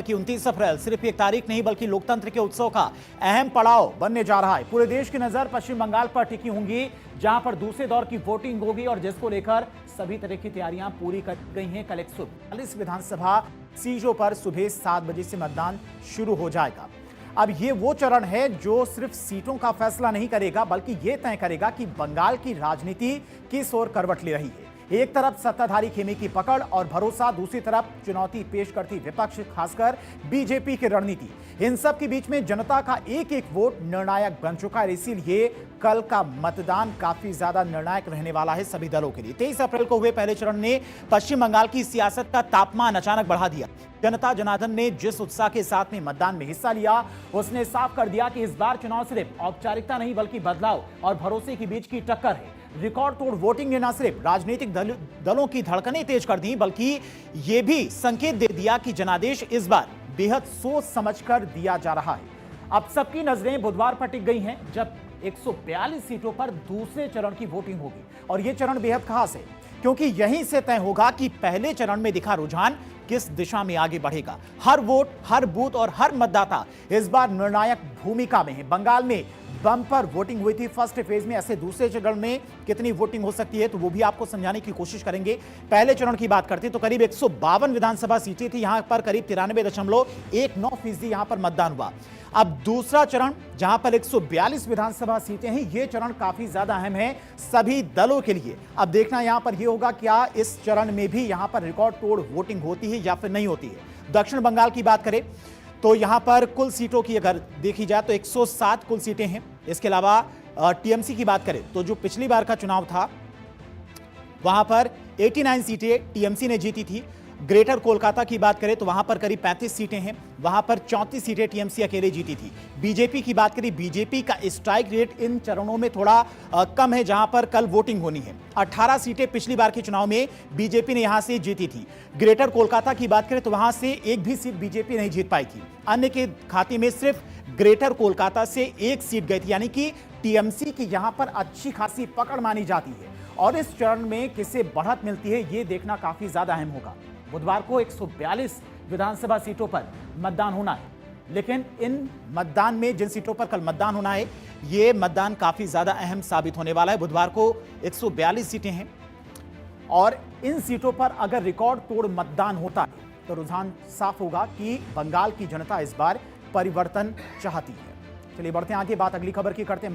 की 29 अप्रैल सिर्फ एक तारीख नहीं बल्कि लोकतंत्र के उत्सव का अहम पड़ाव बनने जा रहा है। पूरे देश की नजर पश्चिम बंगाल पर टिकी होंगी, जहां पर दूसरे दौर की वोटिंग होगी और जिसको लेकर सभी तरह की तैयारियां पूरी कर गई हैं। कल 142 विधानसभा सीटों पर सुबह 7 बजे से मतदान शुरू हो जाएगा। अब ये वो चरण है जो सिर्फ सीटों का फैसला नहीं करेगा बल्कि ये तय करेगा कि बंगाल की राजनीति किस ओर करवट ले रही है। एक तरफ सत्ताधारी खेमे की पकड़ और भरोसा, दूसरी तरफ चुनौती पेश करती विपक्ष, खासकर बीजेपी की रणनीति। इन सब के बीच में जनता का एक एक वोट निर्णायक बन चुका है। इसीलिए कल का मतदान काफी ज्यादा निर्णायक रहने वाला है सभी दलों के लिए। 23 अप्रैल को हुए पहले चरण ने पश्चिम बंगाल की सियासत का तापमान अचानक बढ़ा दिया। जनता जनार्दन ने जिस उत्साह के साथ में मतदान में हिस्सा लिया, उसने साफ कर दिया कि इस बार चुनाव सिर्फ औपचारिकता नहीं बल्कि बदलाव और भरोसे के बीच की टक्कर है। रिकॉर्ड तोड़ वोटिंग ने न सिर्फ राजनीतिक दलों की धड़कनें तेज कर दी बल्कि यह भी संकेत दे दिया कि जनादेश इस बार बेहद सोच समझकर दिया जा रहा है। अब सबकी नजरें बुधवार पर टिक गई हैं, जब 142 सीटों पर दूसरे चरण की वोटिंग होगी। और यह चरण बेहद खास है क्योंकि यहीं से तय होगा कि पहले चरण में दिखा रुझान किस दिशा में आगे बढ़ेगा। हर वोट, हर बूथ और हर मतदाता इस बार निर्णायक भूमिका में है। बंगाल में बम्पर वोटिंग हुई थी फर्स्ट फेज में, ऐसे दूसरे चरण में कितनी वोटिंग हो सकती है तो वो भी आपको समझाने की कोशिश करेंगे। पहले चरण की बात करते हैं तो करीब 152 विधानसभा सीटें थी, यहां पर करीब 93.19% यहां पर मतदान हुआ। अब दूसरा चरण जहां पर 142 विधानसभा सीटें हैं, यह चरण काफी ज्यादा अहम है सभी दलों के लिए। अब देखना यहां पर यह होगा क्या इस चरण में भी यहां पर रिकॉर्ड तोड़ वोटिंग होती है या फिर नहीं होती है। दक्षिण बंगाल की बात करें तो यहां पर कुल सीटों की अगर देखी जाए तो 107 कुल सीटें हैं। इसके अलावा टीएमसी की बात करें तो जो पिछली बार का चुनाव था वहां पर 89 सीटें टीएमसी ने जीती थी। ग्रेटर कोलकाता की बात करें तो वहां पर करीब 35 सीटें हैं, वहां पर 34 सीटें टीएमसी अकेले जीती थी। बीजेपी की बात करें, बीजेपी का स्ट्राइक रेट इन चरणों में थोड़ा कम है, जहां पर कल वोटिंग होनी है। 18 सीटें पिछली बार के चुनाव में बीजेपी ने यहां से जीती थी। ग्रेटर कोलकाता की बात करें तो वहां से एक भी सीट बीजेपी नहीं जीत पाई थी। अन्य के खाते में सिर्फ ग्रेटर कोलकाता से एक सीट गई थी, यानी कि टीएमसी की यहां पर अच्छी खासी पकड़ मानी जाती है। और इस चरण में किसे बढ़त मिलती है ये देखना काफी ज्यादा अहम होगा। बुधवार को 142 विधानसभा सीटों पर मतदान होना है, लेकिन इन मतदान में जिन सीटों पर कल मतदान होना है ये मतदान काफी ज्यादा अहम साबित होने वाला है। बुधवार को 142 सीटें हैं और इन सीटों पर अगर रिकॉर्ड तोड़ मतदान होता है तो रुझान साफ होगा कि बंगाल की जनता इस बार परिवर्तन चाहती है। चलिए बढ़ते हैं आगे, बात अगली खबर की करते हैं।